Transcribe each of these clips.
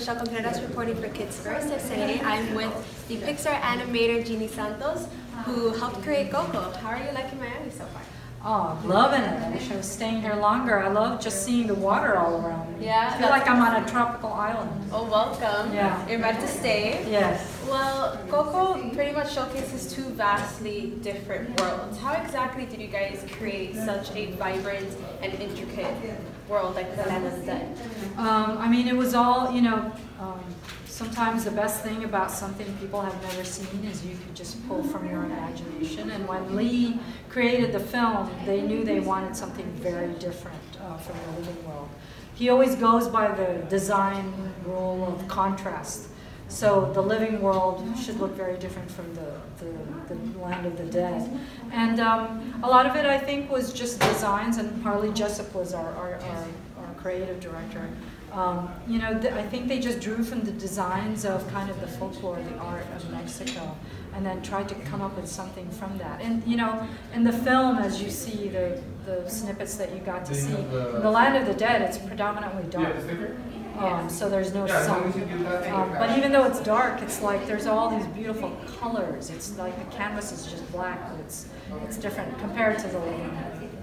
Michelle Contreras reporting for Kids First, and today I'm with the Pixar animator Gini Santos, who helped create Coco. How are you liking Miami so far? Oh, loving it. I wish I was staying here longer. I love just seeing the water all around me. Yeah, I feel like I'm on a tropical island. Oh, welcome. Yeah. You're about to stay. Yes. Well, Coco pretty much showcases two vastly different worlds. How exactly did you guys create such a vibrant and intricate world like the Land of the Dead? I mean, it was all, you know, sometimes the best thing about something people have never seen is you could just pull from your imagination. And when Lee created the film, they knew they wanted something very different from the living world. He always goes by the design rule of contrast. So the living world should look very different from the Land of the Dead. And a lot of it, I think, was just designs, and Harley Jessup was our creative director. You know, I think they just drew from the designs of kind of the folklore, the art of Mexico, and then tried to come up with something from that. And you know, in the film, as you see the snippets that you got to see, in the Land of the Dead, it's predominantly dark. So there's no sun. But even though it's dark, it's like there's all these beautiful colors. It's like the canvas is just black, but it's different compared to the living.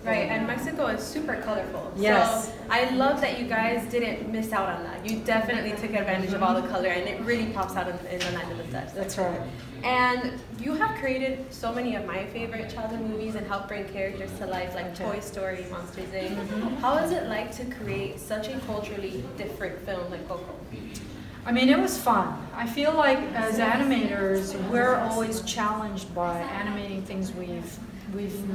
Right, and Mexico is super colorful. Yes. So I love that you guys didn't miss out on that. You definitely took advantage of all the color, and it really pops out in the Land of the Dead. That's right. And you have created so many of my favorite childhood movies and helped bring characters to life like Toy Story, Monsters, Inc. How is it like to create such a culturally different film like Coco? I mean, it was fun. I feel like as animators, we're always challenged by animating things we've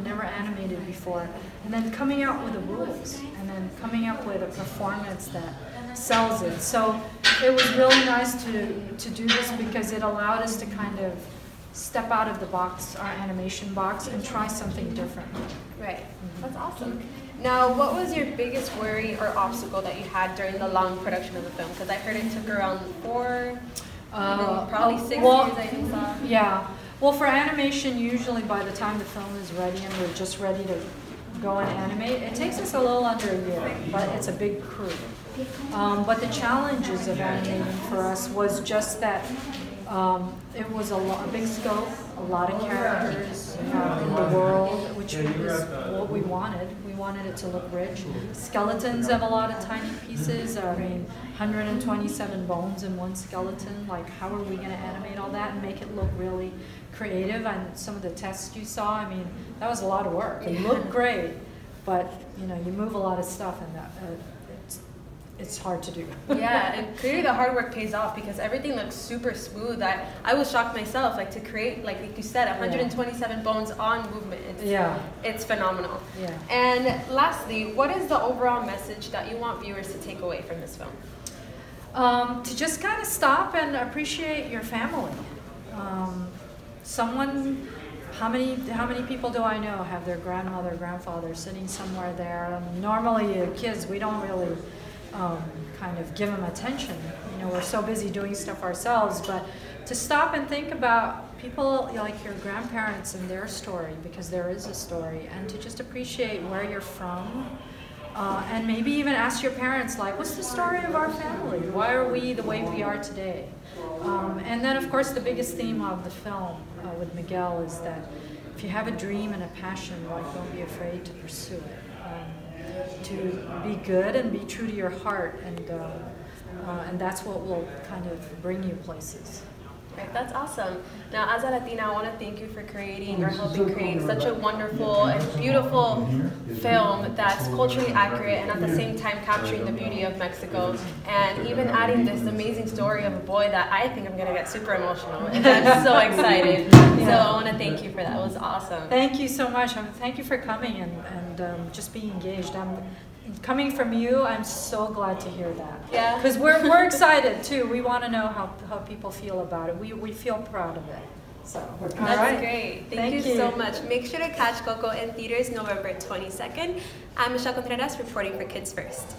never animated before, and then coming out with the rules, and then coming up with a performance that sells it. So it was really nice to do this because it allowed us to kind of step out of the box, our animation box, and try something different. Right. That's awesome. Now, what was your biggest worry or obstacle that you had during the long production of the film? Because I heard it took around probably 6 years, I think so. Yeah. Well, for animation, usually by the time the film is ready and we're just ready to go and animate, it takes us a little under a year, but it's a big crew. But the challenges of animating for us was just that it was a big scope, a lot of characters in the world, which was what we wanted. We wanted it to look rich. Skeletons have a lot of tiny pieces. I mean, 127 bones in one skeleton. Like, how are we going to animate all that and make it look really creative? And some of the tests you saw, I mean, that was a lot of work. It looked great, but you know, you move a lot of stuff, and it's hard to do. Yeah, and clearly the hard work pays off because everything looks super smooth. I was shocked myself, like to create, like you said, 127 bones on movement. It's phenomenal. Yeah. And lastly, what is the overall message that you want viewers to take away from this film? To just kind of stop and appreciate your family. How many people do I know have their grandmother, grandfather sitting somewhere there? Normally, kids, we don't really kind of give them attention. You know, we're so busy doing stuff ourselves, but to stop and think about people like your grandparents and their story, because there is a story, and to just appreciate where you're from, and maybe even ask your parents, like, what's the story of our family? Why are we the way we are today? And then, of course, the biggest theme of the film with Miguel is that if you have a dream and a passion, like, don't be afraid to pursue it. To be good and be true to your heart, and that's what will kind of bring you places. Right, that's awesome. Now, as a Latina, I want to thank you for creating or helping create such a wonderful and beautiful film that's culturally accurate and at the same time capturing the beauty of Mexico, and even adding this amazing story of a boy that I think I'm going to get super emotional, and I'm so excited. So I want to thank you for that. It was awesome. Thank you so much. Thank you for coming and just being engaged. Coming from you, I'm so glad to hear that. Yeah. Because we're excited too. We want to know how people feel about it. We feel proud of it. So that's great. Thank you so much. Make sure to catch Coco in theaters November 22nd. I'm Michelle Contreras reporting for Kids First.